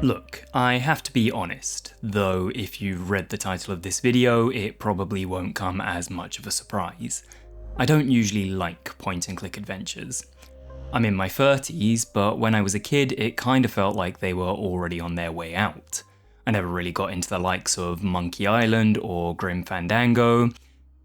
Look, I have to be honest, though if you've read the title of this video, it probably won't come as much of a surprise. I don't usually like point-and-click adventures. I'm in my 30s, but when I was a kid, it kind of felt like they were already on their way out. I never really got into the likes of Monkey Island or Grim Fandango.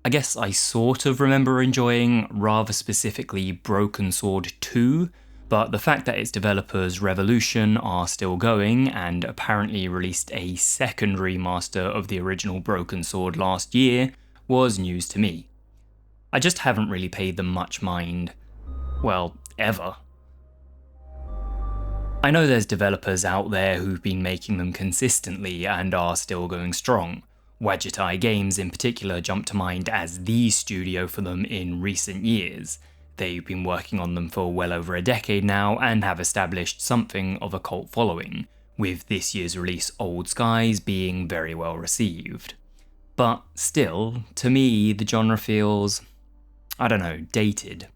I guess I sort of remember enjoying, rather specifically, Broken Sword 2, but the fact that its developers Revolution are still going and apparently released a second remaster of the original Broken Sword last year was news to me. I just haven't really paid them much mind, well, ever. I know there's developers out there who've been making them consistently and are still going strong. Wadjet Games in particular jumped to mind as the studio for them in recent years. They've been working on them for well over a decade now and have established something of a cult following, with this year's release Old Skies being very well received. But still, to me, the genre feels, dated.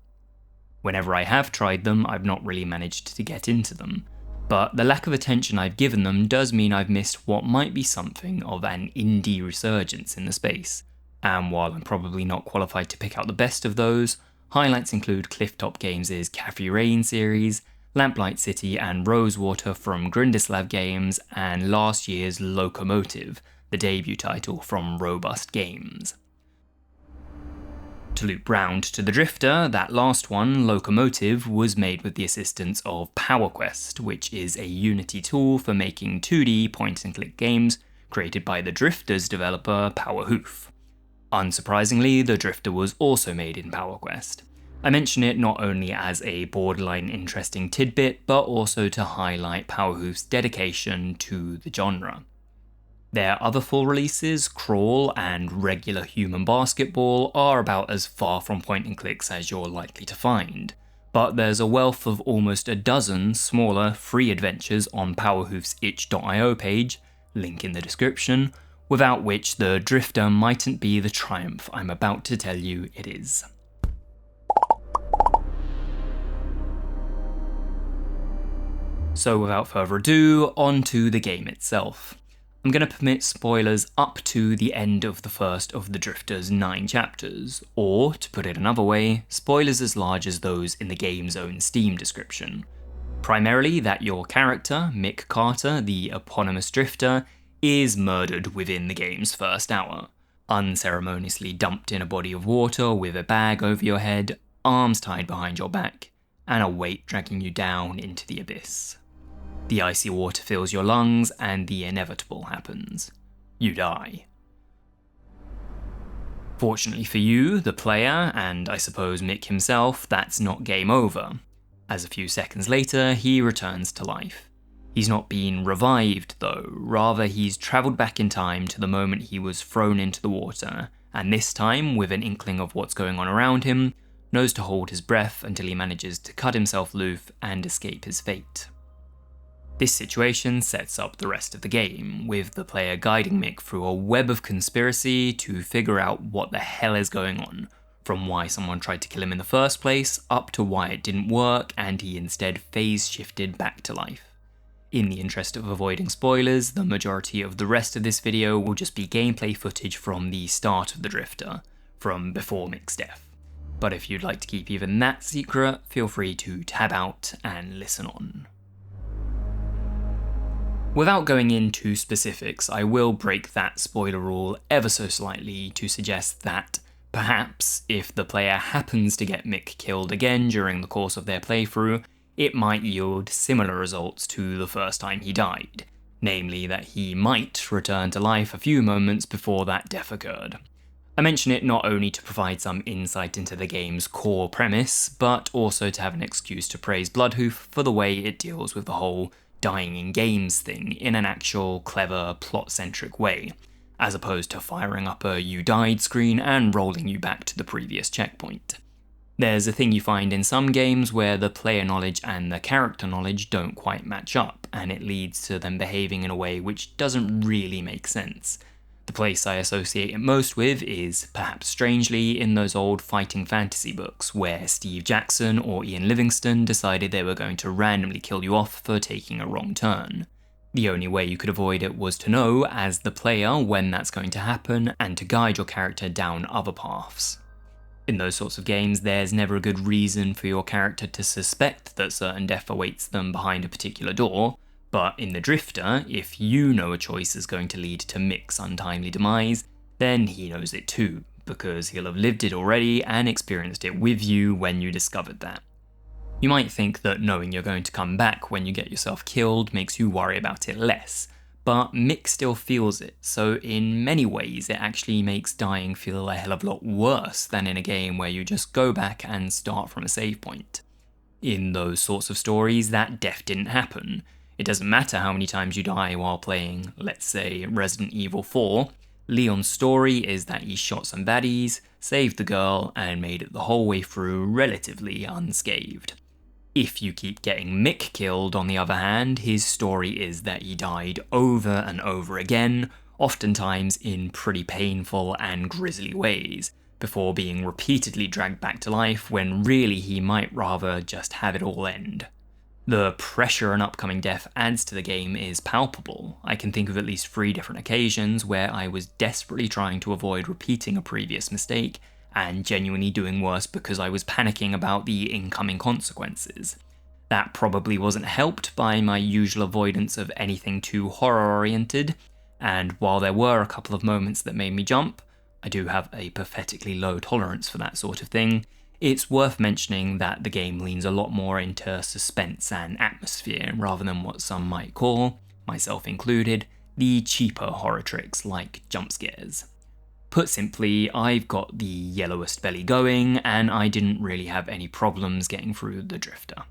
Whenever I have tried them, I've not really managed to get into them, but the lack of attention I've given them does mean I've missed what might be something of an indie resurgence in the space, and while I'm probably not qualified to pick out the best of those, highlights include Clifftop Games' Cafe Rain series, Lamplight City and Rosewater from Grundislav Games, and last year's Locomotive, the debut title from Robust Games. To loop round to the Drifter, that last one, Locomotive, was made with the assistance of PowerQuest, which is a Unity tool for making 2D point-and-click games created by the Drifter's developer Powerhoof. Unsurprisingly, the Drifter was also made in PowerQuest. I mention it not only as a borderline interesting tidbit, but also to highlight Powerhoof's dedication to the genre. Their other full releases, Crawl and Regular Human Basketball, are about as far from point-and-clicks as you're likely to find, but there's a wealth of almost a dozen smaller, free adventures on Powerhoof's itch.io page, link in the description, without which the Drifter mightn't be the triumph I'm about to tell you it is. So without further ado, on to the game itself. I'm going to permit spoilers up to the end of the first of the Drifter's 9 chapters, or, to put it another way, spoilers as large as those in the game's own Steam description. Primarily that your character, Mick Carter, the eponymous Drifter, is murdered within the game's first hour, unceremoniously dumped in a body of water with a bag over your head, arms tied behind your back, and a weight dragging you down into the abyss. The icy water fills your lungs, and the inevitable happens. You die. Fortunately for you, the player, and I suppose Mick himself, that's not game over, as a few seconds later he returns to life. He's not been revived though, rather he's travelled back in time to the moment he was thrown into the water, and this time, with an inkling of what's going on around him, knows to hold his breath until he manages to cut himself loose and escape his fate. This situation sets up the rest of the game, with the player guiding Mick through a web of conspiracy to figure out what the hell is going on, from why someone tried to kill him in the first place, up to why it didn't work and he instead phase-shifted back to life. In the interest of avoiding spoilers, the majority of the rest of this video will just be gameplay footage from the start of the Drifter, from before Mick's death. But if you'd like to keep even that secret, feel free to tab out and listen on. Without going into specifics, I will break that spoiler rule ever so slightly to suggest that, perhaps, if the player happens to get Mick killed again during the course of their playthrough, it might yield similar results to the first time he died, namely that he might return to life a few moments before that death occurred. I mention it not only to provide some insight into the game's core premise, but also to have an excuse to praise Bloodhoof for the way it deals with the whole dying in games thing in an actual, clever, plot-centric way, as opposed to firing up a "you died" screen and rolling you back to the previous checkpoint. There's a thing you find in some games where the player knowledge and the character knowledge don't quite match up, and it leads to them behaving in a way which doesn't really make sense. The place I associate it most with is, perhaps strangely, in those old fighting fantasy books where Steve Jackson or Ian Livingstone decided they were going to randomly kill you off for taking a wrong turn. The only way you could avoid it was to know, as the player, when that's going to happen, and to guide your character down other paths. In those sorts of games, there's never a good reason for your character to suspect that certain death awaits them behind a particular door, but in the Drifter, if you know a choice is going to lead to Mick's untimely demise, then he knows it too, because he'll have lived it already and experienced it with you when you discovered that. You might think that knowing you're going to come back when you get yourself killed makes you worry about it less, but Mick still feels it, so in many ways it actually makes dying feel a hell of a lot worse than in a game where you just go back and start from a save point. In those sorts of stories, that death didn't happen. It doesn't matter how many times you die while playing, let's say, Resident Evil 4, Leon's story is that he shot some baddies, saved the girl, and made it the whole way through relatively unscathed. If you keep getting Mick killed, on the other hand, his story is that he died over and over again, oftentimes in pretty painful and grisly ways, before being repeatedly dragged back to life when really he might rather just have it all end. The pressure an upcoming death adds to the game is palpable. I can think of at least 3 different occasions where I was desperately trying to avoid repeating a previous mistake, and genuinely doing worse because I was panicking about the incoming consequences. That probably wasn't helped by my usual avoidance of anything too horror-oriented, and while there were a couple of moments that made me jump, I do have a pathetically low tolerance for that sort of thing, it's worth mentioning that the game leans a lot more into suspense and atmosphere rather than what some might call, myself included, the cheaper horror tricks like jump scares. Put simply, I've got the yellowest belly going, and I didn't really have any problems getting through the Drifter.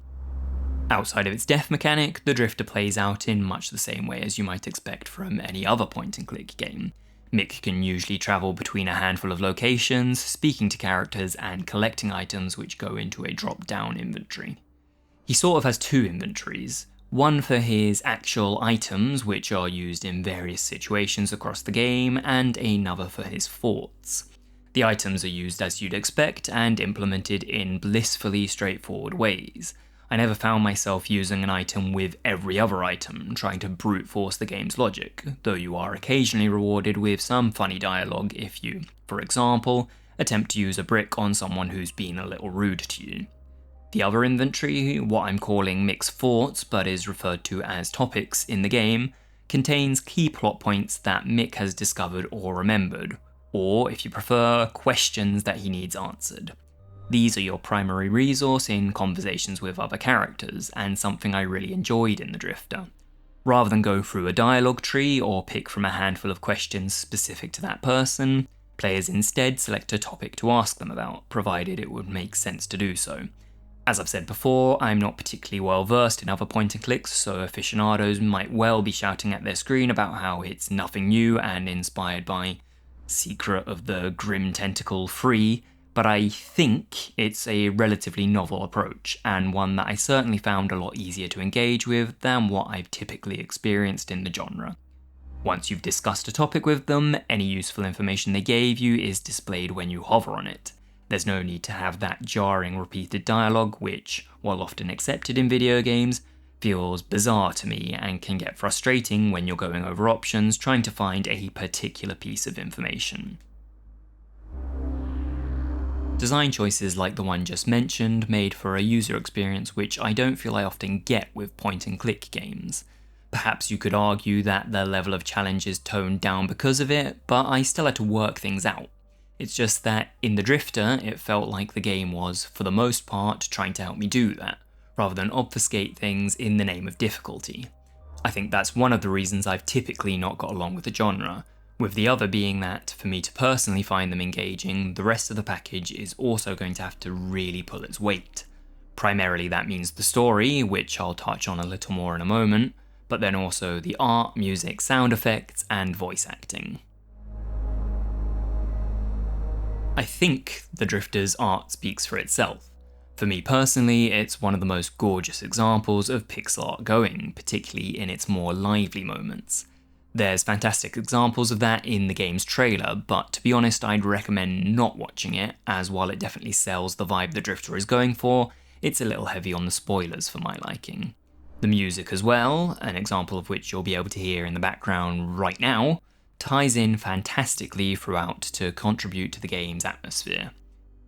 Outside of its death mechanic, the Drifter plays out in much the same way as you might expect from any other point-and-click game. Mick can usually travel between a handful of locations, speaking to characters and collecting items which go into a drop-down inventory. He sort of has 2 inventories. One for his actual items, which are used in various situations across the game, and another for his thoughts. The items are used as you'd expect, and implemented in blissfully straightforward ways. I never found myself using an item with every other item, trying to brute force the game's logic, though you are occasionally rewarded with some funny dialogue if you, for example, attempt to use a brick on someone who's been a little rude to you. The other inventory, what I'm calling Mick's thoughts but is referred to as topics in the game, contains key plot points that Mick has discovered or remembered, or, if you prefer, questions that he needs answered. These are your primary resource in conversations with other characters, and something I really enjoyed in the Drifter. Rather than go through a dialogue tree or pick from a handful of questions specific to that person, players instead select a topic to ask them about, provided it would make sense to do so. As I've said before, I'm not particularly well versed in other point-and-clicks, so aficionados might well be shouting at their screen about how it's nothing new and inspired by Secret of the Grim Tentacle 3, but I think it's a relatively novel approach, and one that I certainly found a lot easier to engage with than what I've typically experienced in the genre. Once you've discussed a topic with them, any useful information they gave you is displayed when you hover on it. There's no need to have that jarring repeated dialogue which, while often accepted in video games, feels bizarre to me and can get frustrating when you're going over options trying to find a particular piece of information. Design choices like the one just mentioned made for a user experience which I don't feel I often get with point-and-click games. Perhaps you could argue that the level of challenge is toned down because of it, but I still had to work things out. It's just that in the Drifter, it felt like the game was, for the most part, trying to help me do that, rather than obfuscate things in the name of difficulty. I think that's one of the reasons I've typically not got along with the genre, with the other being that, for me to personally find them engaging, the rest of the package is also going to have to really pull its weight. Primarily that means the story, which I'll touch on a little more in a moment, but then also the art, music, sound effects, and voice acting. I think the Drifter's art speaks for itself. For me personally, it's one of the most gorgeous examples of pixel art going, particularly in its more lively moments. There's fantastic examples of that in the game's trailer, but to be honest I'd recommend not watching it, as while it definitely sells the vibe the Drifter is going for, it's a little heavy on the spoilers for my liking. The music as well, an example of which you'll be able to hear in the background right now, ties in fantastically throughout to contribute to the game's atmosphere.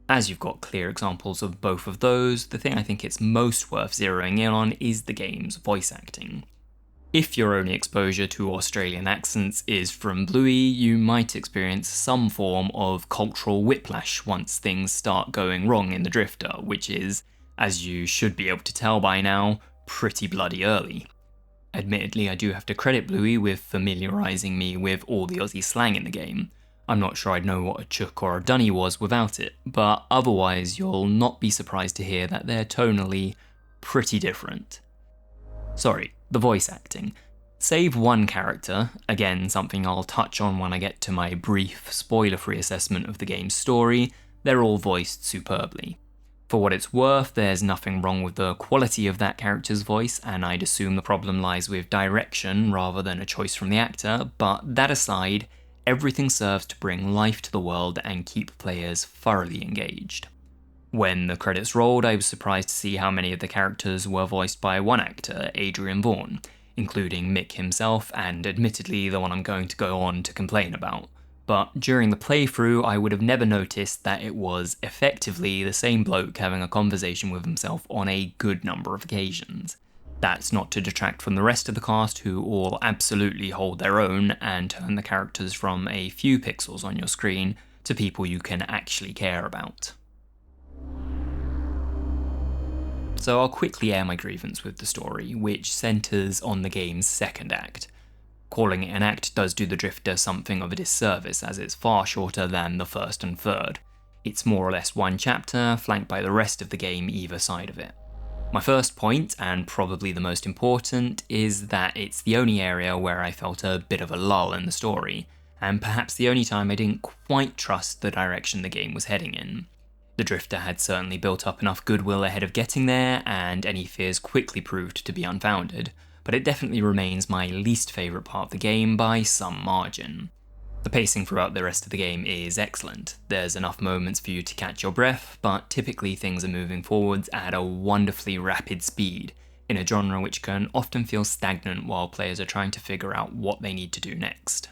As you've got clear examples of both of those, the thing I think it's most worth zeroing in on is the game's voice acting. If your only exposure to Australian accents is from Bluey, you might experience some form of cultural whiplash once things start going wrong in the Drifter, which is, as you should be able to tell by now, pretty bloody early. Admittedly, I do have to credit Bluey with familiarising me with all the Aussie slang in the game. I'm not sure I'd know what a chook or a dunny was without it, but otherwise you'll not be surprised to hear that they're tonally pretty different. Sorry, the voice acting. Save one character, again something I'll touch on when I get to my brief, spoiler-free assessment of the game's story, they're all voiced superbly. For what it's worth, there's nothing wrong with the quality of that character's voice, and I'd assume the problem lies with direction rather than a choice from the actor, but that aside, everything serves to bring life to the world and keep players thoroughly engaged. When the credits rolled, I was surprised to see how many of the characters were voiced by one actor, Adrian Vaughan, including Mick himself, and admittedly the one I'm going to go on to complain about. But during the playthrough, I would have never noticed that it was effectively the same bloke having a conversation with himself on a good number of occasions. That's not to detract from the rest of the cast, who all absolutely hold their own and turn the characters from a few pixels on your screen to people you can actually care about. So I'll quickly air my grievance with the story, which centres on the game's second act. Calling it an act does do the Drifter something of a disservice, as it's far shorter than the first and third. It's more or less one chapter, flanked by the rest of the game either side of it. My first point, and probably the most important, is that it's the only area where I felt a bit of a lull in the story, and perhaps the only time I didn't quite trust the direction the game was heading in. The Drifter had certainly built up enough goodwill ahead of getting there, and any fears quickly proved to be unfounded, but it definitely remains my least favourite part of the game by some margin. The pacing throughout the rest of the game is excellent. There's enough moments for you to catch your breath, but typically things are moving forwards at a wonderfully rapid speed, in a genre which can often feel stagnant while players are trying to figure out what they need to do next.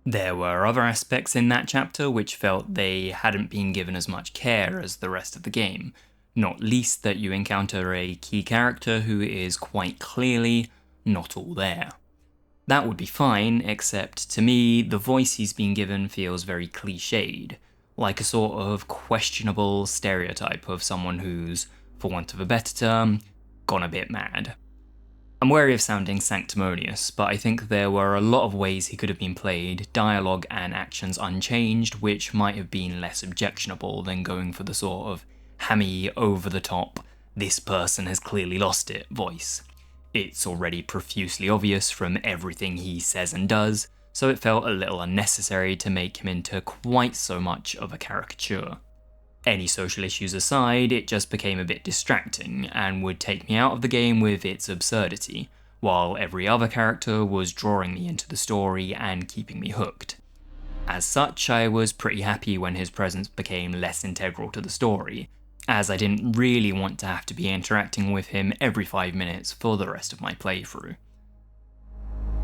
There were other aspects in that chapter which felt they hadn't been given as much care as the rest of the game, not least that you encounter a key character who is quite clearly not all there. That would be fine, except to me, the voice he's been given feels very cliched, like a sort of questionable stereotype of someone who's, for want of a better term, gone a bit mad. I'm wary of sounding sanctimonious, but I think there were a lot of ways he could have been played, dialogue and actions unchanged, which might have been less objectionable than going for the sort of hammy, over-the-top, this person has clearly lost it voice. It's already profusely obvious from everything he says and does, so it felt a little unnecessary to make him into quite so much of a caricature. Any social issues aside, it just became a bit distracting, and would take me out of the game with its absurdity, while every other character was drawing me into the story and keeping me hooked. As such, I was pretty happy when his presence became less integral to the story, as I didn't really want to have to be interacting with him every 5 minutes for the rest of my playthrough.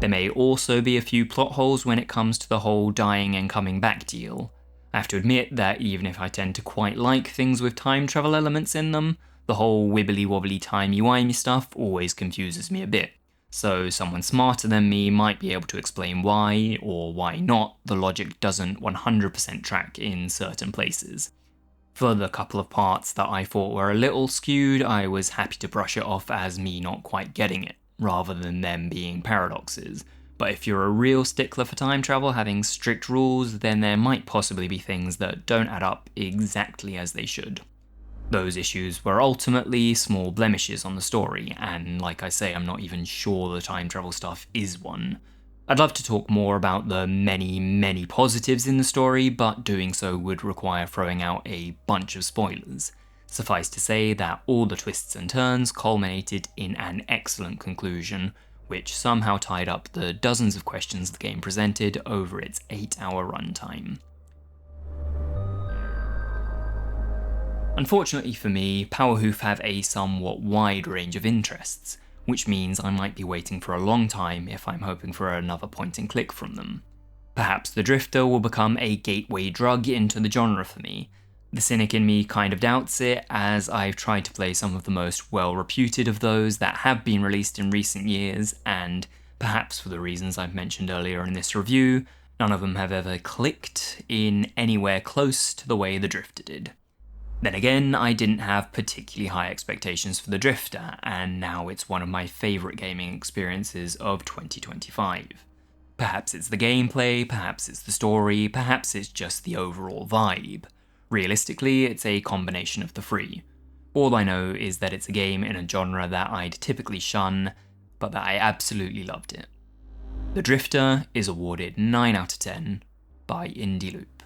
There may also be a few plot holes when it comes to the whole dying and coming back deal. I have to admit that even if I tend to quite like things with time travel elements in them, the whole wibbly-wobbly timey-wimey stuff always confuses me a bit, so someone smarter than me might be able to explain why, or why not, the logic doesn't 100% track in certain places. For the couple of parts that I thought were a little skewed, I was happy to brush it off as me not quite getting it, rather than them being paradoxes. But if you're a real stickler for time travel having strict rules, then there might possibly be things that don't add up exactly as they should. Those issues were ultimately small blemishes on the story, and like I say, I'm not even sure the time travel stuff is one. I'd love to talk more about the many positives in the story, but doing so would require throwing out a bunch of spoilers. Suffice to say that all the twists and turns culminated in an excellent conclusion, which somehow tied up the dozens of questions the game presented over its 8-hour runtime. Unfortunately for me, Powerhoof have a somewhat wide range of interests, which means I might be waiting for a long time if I'm hoping for another point and click from them. Perhaps the Drifter will become a gateway drug into the genre for me. The cynic in me kind of doubts it, as I've tried to play some of the most well-reputed of those that have been released in recent years, and perhaps for the reasons I've mentioned earlier in this review, none of them have ever clicked in anywhere close to the way the Drifter did. Then again, I didn't have particularly high expectations for the Drifter, and now it's one of my favourite gaming experiences of 2025. Perhaps it's the gameplay, perhaps it's the story, perhaps it's just the overall vibe. Realistically, it's a combination of the three. All I know is that it's a game in a genre that I'd typically shun, but that I absolutely loved it. The Drifter is awarded 9 out of 10 by Indie Loot.